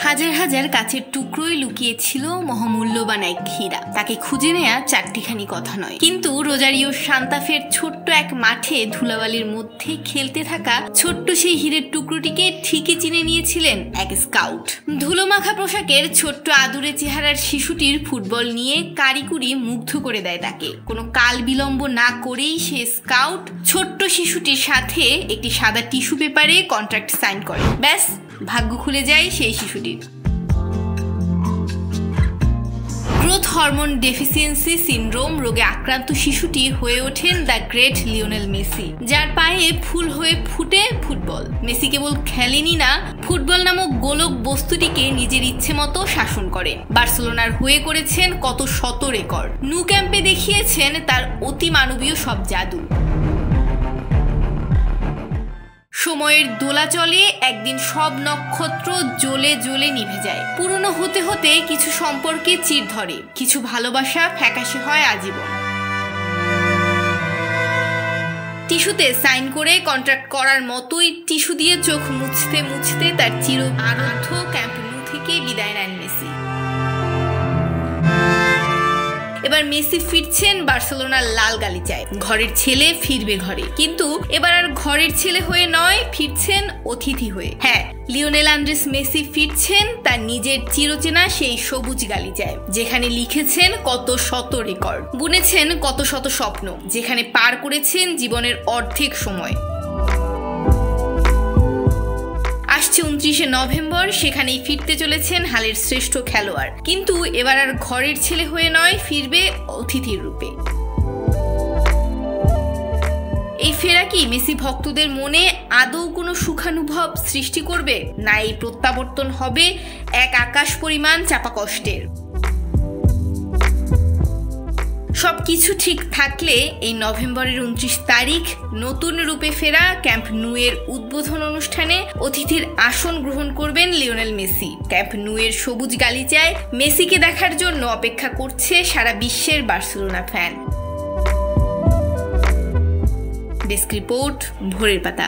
হাজার হাজার কাচের টুকরোই লুকিয়ে ছিল মহামূল্যবান এক হীরা। তাকে খুঁজে নেয়া চারটিখানি কথা নয়, কিন্তু রোজারিও সান্তাফের ছোট্ট এক মাঠে ধুলাবালির মধ্যে খেলতে থাকা ছোট্ট সেই হীরের টুকরোটিকে ঠিকই চিনে নিয়েছিলেন এক স্কাউট। ধুলোমাখা পোশাকের ছোট্ট আদুরে চেহারার শিশুটির ফুটবল নিয়ে কারিকুরি মুগ্ধ করে দেয় তাকে। কোনো কাল বিলম্ব না করেই সে স্কাউট ছোট্ট শিশুটির সাথে একটি সাদা টিস্যু পেপারে কন্ট্রাক্ট সাইন করে। ব্যাস, ভাগ্য খুলে যায় সেই শিশুটির। গ্রোথ হরমোন ডেফিসিয়েন্সি সিনড্রোম রোগে আক্রান্ত শিশুটি হয়ে ওঠেন দ্য গ্রেট লিওনেল মেসি, যার পায়ে ফুল হয়ে ফুটে ফুটবল। মেসি কেবল খেলেনি না, ফুটবল নামক গোলক বস্তুটিকে নিজের ইচ্ছে মতো শাসন করেন। বার্সেলোনার হয়ে করেছেন কত শত রেকর্ড, নু ক্যাম্পে দেখিয়েছেন তার অতি মানবীয় সব জাদু। সময়ের দোলাচলে একদিন সব নক্ষত্র জ্বলে জ্বলে নিভে যায়। পুরনো হতে হতে কিছু সম্পর্কে চির ধরে, কিছু ভালোবাসা ফ্যাকাশে হয় আজীবন। টিস্যুতে সাইন করে কন্ট্রাক্ট করার মতোই টিস্যু দিয়ে চোখ মুছতে মুছতে তার চির আরাধ্য ক্যাম্প নু থেকে বিদায় নেন মেসি। এবার মেসি ফিরছেন বার্সেলোনার লাল গালিচায়। ঘরের ছেলে ফিরবে ঘরে, কিন্তু এবার আর ঘরের ছেলে হয়ে নয়, ফিরছেন অতিথি হয়ে। হ্যাঁ, লিওনেল আন্দ্রেস মেসি ফিরছেন তার নিজের চিরচেনা সেই সবুজ গালিচায়, যেখানে লিখেছেন কত শত রেকর্ড, বুনেছেন কত শত স্বপ্ন, যেখানে পার করেছেন জীবনের অর্ধেক সময়। আসছে 29শে নভেম্বর, সেখানেই ফিরতে চলেছেন হালের শ্রেষ্ঠ খেলোয়াড়, কিন্তু এবার আর ঘরের ছেলে হয়ে নয়, ফিরবে অতিথির রূপে। এই ফেরা কি মেসি ভক্তদের মনে আদৌ কোনো সুখানুভব সৃষ্টি করবে, না এই প্রত্যাবর্তন হবে এক আকাশ পরিমাণ চাপা কষ্টের? সবকিছু ঠিক থাকলে এই নভেম্বরের 29 তারিখ নতুন রূপে ফেরা ক্যাম্প নু এর উদ্বোধন অনুষ্ঠানে অতিথির আসন গ্রহণ করবেন লিওনেল মেসি। ক্যাম্প নু এর সবুজ গালিচায় মেসিকে দেখার জন্য অপেক্ষা করছে সারা বিশ্বের বার্সেলোনা ফ্যান। ডেস্ক রিপোর্ট, ভোরের পাতা।